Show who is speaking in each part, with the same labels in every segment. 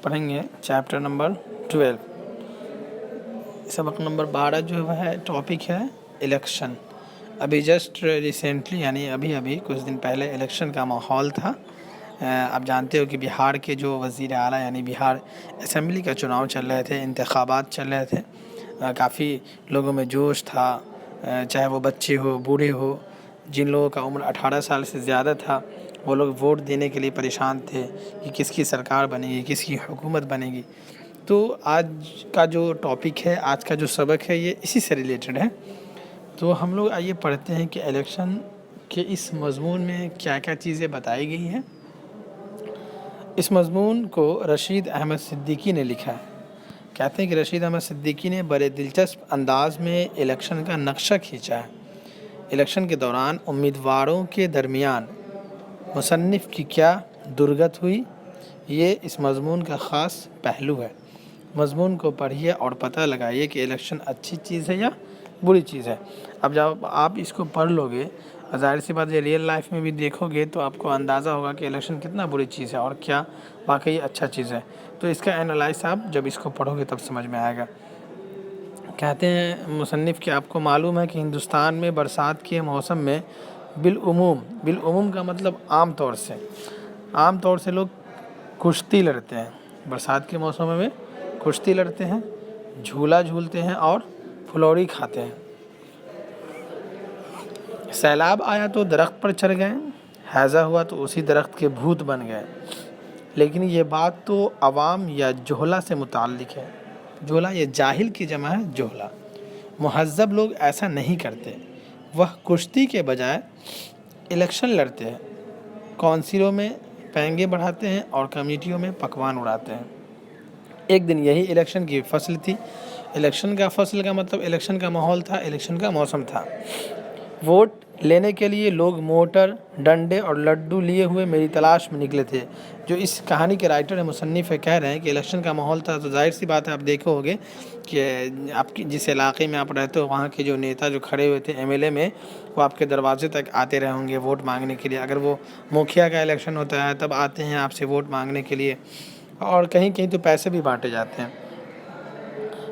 Speaker 1: پڑھیں گے chapter number 12، سبق نمبر 12 جو ہے ٹاپک ہے الیکشن۔ ابھی جسٹ ریسنٹلی یعنی ابھی کچھ دن پہلے الیکشن کا ماحول تھا۔ آپ جانتے ہو کہ بہار کے جو وزیر اعلیٰ یعنی بہار اسمبلی کا چناؤ چل رہے تھے، انتخابات چل رہے تھے، کافی لوگوں میں جوش تھا، چاہے وہ بچے ہو بوڑھے ہو، جن لوگوں کا عمر 18 سال سے زیادہ تھا وہ لوگ ووٹ دینے کے لیے پریشان تھے کہ کس کی سرکار بنے گی، کس کی حکومت بنے گی۔ تو آج کا جو ٹاپک ہے، آج کا جو سبق ہے، یہ اسی سے ریلیٹڈ ہے۔ تو ہم لوگ آئیے پڑھتے ہیں کہ الیکشن کے اس مضمون میں کیا کیا چیزیں بتائی گئی ہیں۔ اس مضمون کو رشید احمد صدیقی نے لکھا ہے۔ کہتے ہیں کہ رشید احمد صدیقی نے بڑے دلچسپ انداز میں الیکشن کا نقشہ کھینچا ہے۔ الیکشن کے دوران امیدواروں کے درمیان مصنف کی کیا درگت ہوئی، یہ اس مضمون کا خاص پہلو ہے۔ مضمون کو پڑھیے اور پتہ لگائیے کہ الیکشن اچھی چیز ہے یا بری چیز ہے۔ اب جب آپ اس کو پڑھ لو گے، ظاہر سی بات ہے ریئل لائف میں بھی دیکھو گے تو آپ کو اندازہ ہوگا کہ الیکشن کتنا بری چیز ہے اور کیا واقعی اچھا چیز ہے۔ تو اس کا انالائز آپ جب اس کو پڑھو گے تب سمجھ میں آئے گا۔ کہتے ہیں مصنف کہ آپ کو معلوم ہے کہ ہندوستان میں برسات کے موسم میں بالعموم کا مطلب عام طور سے لوگ کشتی لڑتے ہیں۔ برسات کے موسم میں کشتی لڑتے ہیں، جھولا جھولتے ہیں اور پھلوری کھاتے ہیں۔ سیلاب آیا تو درخت پر چڑھ گئے، ہیضہ ہوا تو اسی درخت کے بھوت بن گئے۔ لیکن یہ بات تو عوام یا جہلا سے متعلق ہے۔ جہلا یہ جاہل کی جمع ہے جہلا۔ مہذب لوگ ایسا نہیں کرتے، وہ کشتی کے بجائے الیکشن لڑتے ہیں، کونسلوں میں پینگے بڑھاتے ہیں اور کمیٹیوں میں پکوان اڑاتے ہیں۔ ایک دن یہی الیکشن کی فصل تھی۔ الیکشن کا فصل کا مطلب الیکشن کا ماحول تھا، الیکشن کا موسم تھا۔ ووٹ لینے کے لیے لوگ موٹر، ڈنڈے اور لڈو لیے ہوئے میری تلاش میں نکلے تھے۔ جو اس کہانی کے رائٹر ہے، مصنف ہے، کہہ رہے ہیں کہ الیکشن کا ماحول تھا تو ظاہر سی بات ہے آپ دیکھو ہوگے کہ آپ کی جس علاقے میں آپ رہتے ہو وہاں کے جو نیتا جو کھڑے ہوئے تھے MLA میں، وہ آپ کے دروازے تک آتے رہے ہوں گے ووٹ مانگنے کے لیے۔ اگر وہ مکھیا کا الیکشن ہوتا ہے تب آتے ہیں آپ سے ووٹ مانگنے کے لیے، اور کہیں کہیں تو پیسے بھی بانٹے جاتے ہیں۔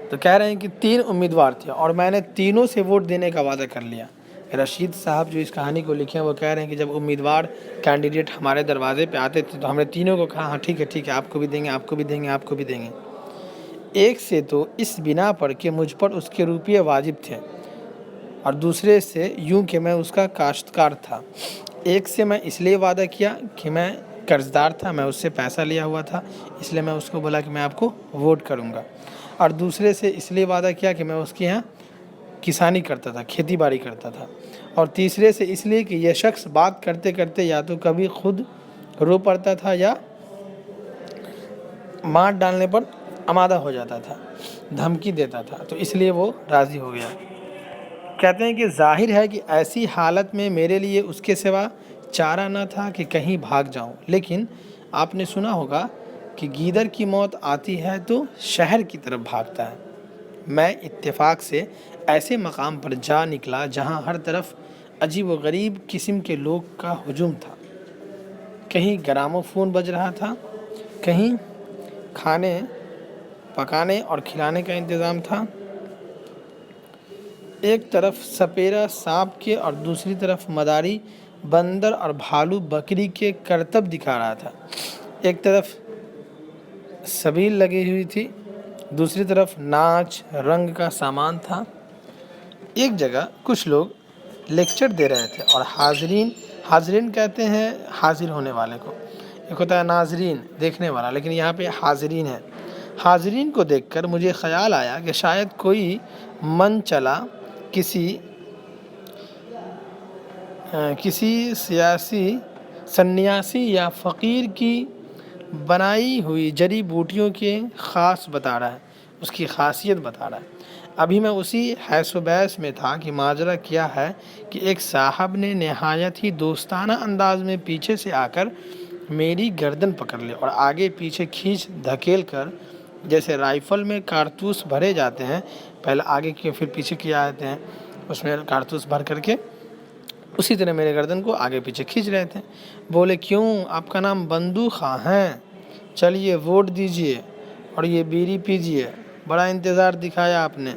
Speaker 1: تو کہہ رہے ہیں کہ 3 امیدوار تھے اور میں نے تینوں سے ووٹ دینے کا وعدہ کر لیا۔ رشید صاحب جو اس کہانی کو لکھے ہیں وہ کہہ رہے ہیں کہ جب امیدوار کینڈیڈیٹ ہمارے دروازے پہ آتے تھے تو ہم نے تینوں کو کہا ہاں ٹھیک ہے آپ کو بھی دیں گے، آپ کو بھی دیں گے، آپ کو بھی دیں گے۔ ایک سے تو اس بنا پر کہ مجھ پر اس کے روپیے واجب تھے، اور دوسرے سے یوں کہ میں اس کا کاشتکار تھا۔ ایک سے میں اس لیے وعدہ کیا کہ میں قرض دار تھا، میں اس سے پیسہ لیا ہوا تھا، اس لیے میں اس کو بولا کہ میں آپ کو ووٹ کروں گا، اور دوسرے سے اس لیے وعدہ کیا کہ میں اس کے یہاں کسانی کرتا تھا، کھیتی باڑی کرتا تھا، اور تیسرے سے اس لیے کہ یہ شخص بات کرتے کرتے یا تو کبھی خود رو پڑتا تھا یا مار ڈالنے پر آمادہ ہو جاتا تھا، دھمکی دیتا تھا، تو اس لیے وہ راضی ہو گیا۔ کہتے ہیں کہ ظاہر ہے کہ ایسی حالت میں میرے لیے اس کے سوا چارہ نہ تھا کہ کہیں بھاگ جاؤں، لیکن آپ نے سنا ہوگا کہ گیدڑ کی موت آتی ہے تو شہر کی طرف بھاگتا ہے۔ میں اتفاق سے ایسے مقام پر جا نکلا جہاں ہر طرف عجیب و غریب قسم کے لوگ کا ہجوم تھا۔ کہیں گراموفون بج رہا تھا، کہیں کھانے پکانے اور کھلانے کا انتظام تھا۔ ایک طرف سپیرا سانپ کے اور دوسری طرف مداری بندر اور بھالو بکری کے کرتب دکھا رہا تھا۔ ایک طرف سبیل لگی ہوئی تھی، دوسری طرف ناچ رنگ کا سامان تھا۔ ایک جگہ کچھ لوگ لیکچر دے رہے تھے اور حاضرین کہتے ہیں حاضر ہونے والے کو، ایک ہوتا ہے ناظرین دیکھنے والا، لیکن یہاں پہ حاضرین ہے۔ حاضرین کو دیکھ کر مجھے خیال آیا کہ شاید کوئی من چلا کسی سیاسی سنیاسی یا فقیر کی بنائی ہوئی جڑی بوٹیوں کے خاص بتا رہا ہے، اس کی خاصیت بتا رہا ہے۔ ابھی میں اسی حیث و بیس میں تھا کہ ماجرا کیا ہے کہ ایک صاحب نے نہایت ہی دوستانہ انداز میں پیچھے سے آ کر میری گردن پکڑ لی اور آگے پیچھے کھینچ دھکیل کر، جیسے رائفل میں کارتوس بھرے جاتے ہیں، پہلے آگے کے پھر پیچھے کیے جاتے ہیں، اس میں کارتوس بھر کر کے اسی طرح میرے گردن کو آگے پیچھے کھینچ رہے تھے۔ بولے کیوں آپ کا نام بندو خاں ہے؟ چلیے ووٹ دیجئے اور یہ بیڑی پیجئے، بڑا انتظار دکھایا آپ نے۔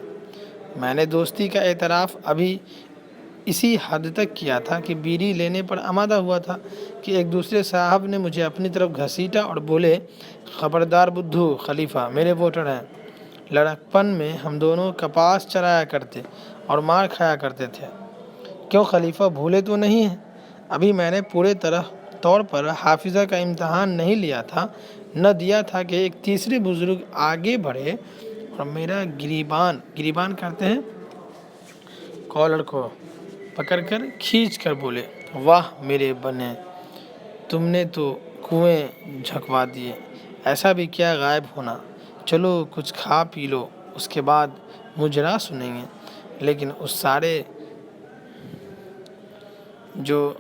Speaker 1: میں نے دوستی کا اعتراف ابھی اسی حد تک کیا تھا کہ بیڑی لینے پر آمادہ ہوا تھا کہ ایک دوسرے صاحب نے مجھے اپنی طرف گھسیٹا اور بولے، خبردار بدھو، خلیفہ میرے ووٹر ہیں۔ لڑکپن میں ہم دونوں کپاس چرایا کرتے اور مار کھایا کرتے تھے۔ کیوں خلیفہ بھولے تو نہیں ہیں؟ ابھی میں نے پورے طور پر حافظہ کا امتحان نہیں لیا تھا، نہ دیا تھا کہ ایک تیسرے بزرگ آگے بڑھے اور میرا گریبان کرتے ہیں کالر کو پکڑ کر کھینچ کر بولے، واہ میرے بنے، تم نے تو کنویں جھکوا دیے، ایسا بھی کیا غائب ہونا، چلو کچھ کھا پی لو، اس کے بعد مجرا سنیں گے۔ لیکن اس سارے جو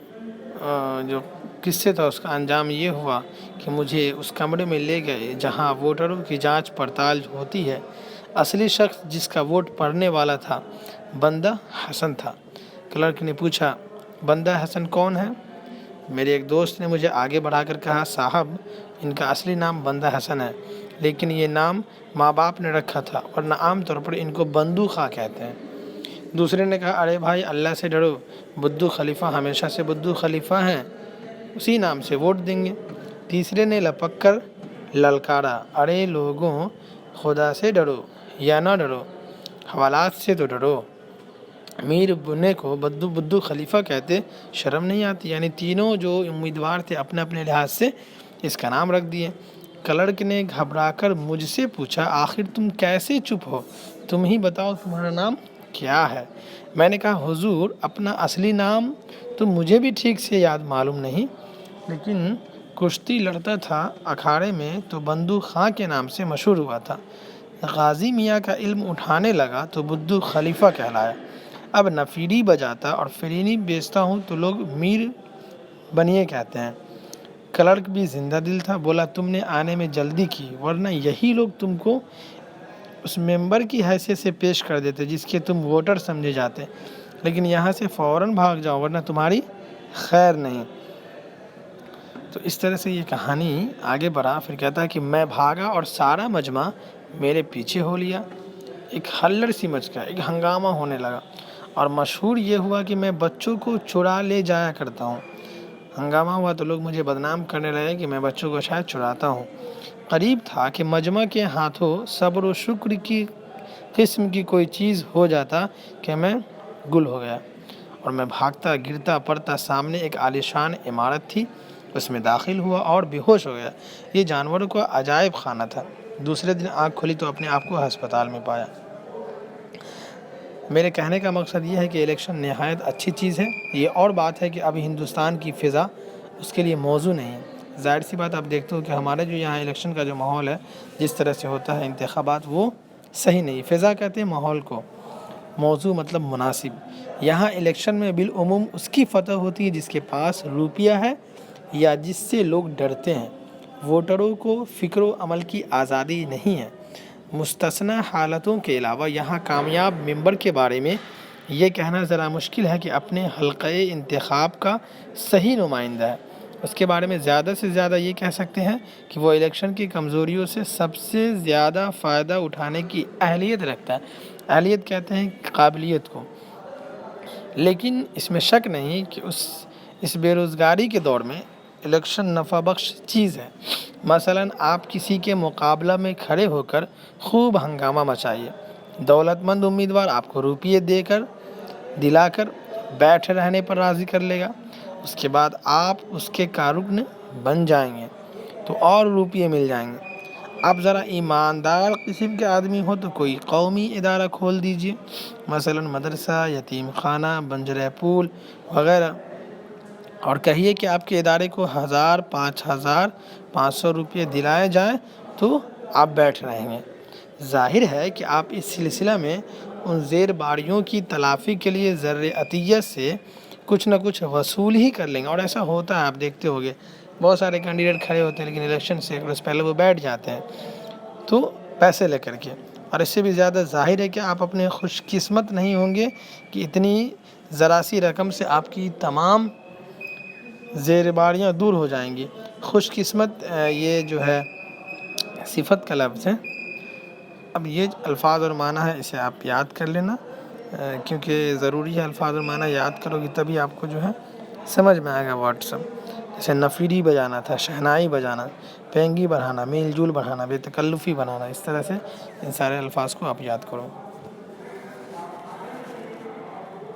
Speaker 1: قصے تھا اس کا انجام یہ ہوا کہ مجھے اس کمرے میں لے گئے جہاں ووٹروں کی جانچ پڑتال ہوتی ہے۔ اصلی شخص جس کا ووٹ پڑنے والا تھا بندہ حسن تھا۔ کلرک نے پوچھا، بندہ حسن کون ہے؟ میرے ایک دوست نے مجھے آگے بڑھا کر کہا، صاحب ان کا اصلی نام بندہ حسن ہے، لیکن یہ نام ماں باپ نے رکھا تھا، ورنہ عام طور پر ان کو بندو خواہ کہتے ہیں۔ دوسرے نے کہا، ارے بھائی اللہ سے ڈرو، بدھو خلیفہ ہمیشہ سے بدھو خلیفہ ہیں، اسی نام سے ووٹ دیں گے۔ تیسرے نے لپک کر للکارا، ارے لوگوں خدا سے ڈرو یا نہ ڈرو، حوالات سے تو ڈرو۔ میر بنے کو بدھو خلیفہ کہتے شرم نہیں آتی؟ یعنی تینوں جو امیدوار تھے اپنے اپنے لحاظ سے اس کا نام رکھ دیے۔ کلرک نے گھبرا کر مجھ سے پوچھا، آخر تم کیسے چپ ہو؟ تم ہی بتاؤ تمہارا نام کیا ہے؟ میں نے کہا، حضور اپنا اصلی نام تو مجھے بھی ٹھیک سے یاد معلوم نہیں، لیکن کشتی لڑتا تھا اکھاڑے میں تو بندو خاں کے نام سے مشہور ہوا تھا۔ غازی میاں کا علم اٹھانے لگا تو بدھو خلیفہ کہلایا۔ اب نفیری بجاتا اور فرینی بیچتا ہوں تو لوگ میر بنیے کہتے ہیں۔ کلرک بھی زندہ دل تھا، بولا، تم نے آنے میں جلدی کی، ورنہ یہی لوگ تم کو اس ممبر کی حیثیت سے پیش کر دیتے جس کے تم ووٹر سمجھے جاتے، لیکن یہاں سے فوراً بھاگ جاؤ ورنہ تمہاری خیر نہیں۔ تو اس طرح سے یہ کہانی آگے بڑھا۔ پھر کہتا ہے کہ میں بھاگا اور سارا مجمع میرے پیچھے ہو لیا۔ ایک ہلڑ سی مچ گیا، ایک ہنگامہ ہونے لگا، اور مشہور یہ ہوا کہ میں بچوں کو چرا لے جایا کرتا ہوں۔ ہنگامہ ہوا تو لوگ مجھے بدنام کرنے لگے کہ میں بچوں کو شاید چراتا ہوں۔ قریب تھا کہ مجمع کے ہاتھوں صبر و شکر کی قسم کی کوئی چیز ہو جاتا کہ میں گل ہو گیا، اور میں بھاگتا گرتا پڑتا سامنے ایک عالیشان عمارت تھی، اس میں داخل ہوا اور بے ہوش ہو گیا۔ یہ جانوروں کا عجائب خانہ تھا۔ دوسرے دن آنکھ کھلی تو اپنے آپ کو ہسپتال میں پایا۔ میرے کہنے کا مقصد یہ ہے کہ الیکشن نہایت اچھی چیز ہے۔ یہ اور بات ہے کہ ابھی ہندوستان کی فضا اس کے لیے موزوں نہیں ہے۔ ظاہر سی بات، آپ دیکھتے ہو کہ ہمارے جو یہاں الیکشن کا جو ماحول ہے، جس طرح سے ہوتا ہے انتخابات، وہ صحیح نہیں۔ فضا کہتے ہیں ماحول کو، موضوع مطلب مناسب۔ یہاں الیکشن میں بالعموم اس کی فتح ہوتی ہے جس کے پاس روپیہ ہے یا جس سے لوگ ڈرتے ہیں۔ ووٹروں کو فکر و عمل کی آزادی نہیں ہے۔ مستثنی حالتوں کے علاوہ یہاں کامیاب ممبر کے بارے میں یہ کہنا ذرا مشکل ہے کہ اپنے حلقہ انتخاب کا صحیح نمائندہ ہے۔ اس کے بارے میں زیادہ سے زیادہ یہ کہہ سکتے ہیں کہ وہ الیکشن کی کمزوریوں سے سب سے زیادہ فائدہ اٹھانے کی اہلیت رکھتا ہے۔ اہلیت کہتے ہیں قابلیت کو۔ لیکن اس میں شک نہیں کہ اس بے روزگاری کے دور میں الیکشن نفع بخش چیز ہے۔ مثلا آپ کسی کے مقابلہ میں کھڑے ہو کر خوب ہنگامہ مچائیے، دولت مند امیدوار آپ کو روپیے دلا کر بیٹھے رہنے پر راضی کر لے گا، اس کے بعد آپ اس کے کارکن بن جائیں گے تو اور روپیے مل جائیں گے۔ آپ ذرا ایماندار قسم کے آدمی ہو تو کوئی قومی ادارہ کھول دیجئے، مثلا مدرسہ، یتیم خانہ، بنجر پول وغیرہ، اور کہیے کہ آپ کے ادارے کو 1000، 5000، 500 روپے دلائے جائیں تو آپ بیٹھ رہیں گے۔ ظاہر ہے کہ آپ اس سلسلہ میں ان زیر باریوں کی تلافی کے لیے زر عطیہ سے کچھ نہ کچھ وصول ہی کر لیں گے، اور ایسا ہوتا ہے، آپ دیکھتے ہوگے بہت سارے کینڈیڈیٹ کھڑے ہوتے ہیں لیکن الیکشن سے ایک روز پہلے وہ بیٹھ جاتے ہیں تو پیسے لے کر کے۔ اور اس سے بھی زیادہ ظاہر ہے کہ آپ اپنے خوش قسمت نہیں ہوں گے کہ اتنی ذرا سی رقم سے آپ کی تمام زیر باریاں دور ہو جائیں گی۔ خوش قسمت یہ جو ہے صفت کا لفظ ہے. اب یہ الفاظ اور معنی ہے، اسے آپ یاد کر لینا، کیونکہ ضروری ہے الفاظ اور معنی یاد کرو گے تبھی آپ کو جو ہے سمجھ میں آئے گا ورڈ سب. جیسے نفیری بجانا تھا، شہنائی بجانا، پینگی بڑھانا، میل جول بڑھانا، بے تکلفی بنانا. اس طرح سے ان سارے الفاظ کو آپ یاد کرو.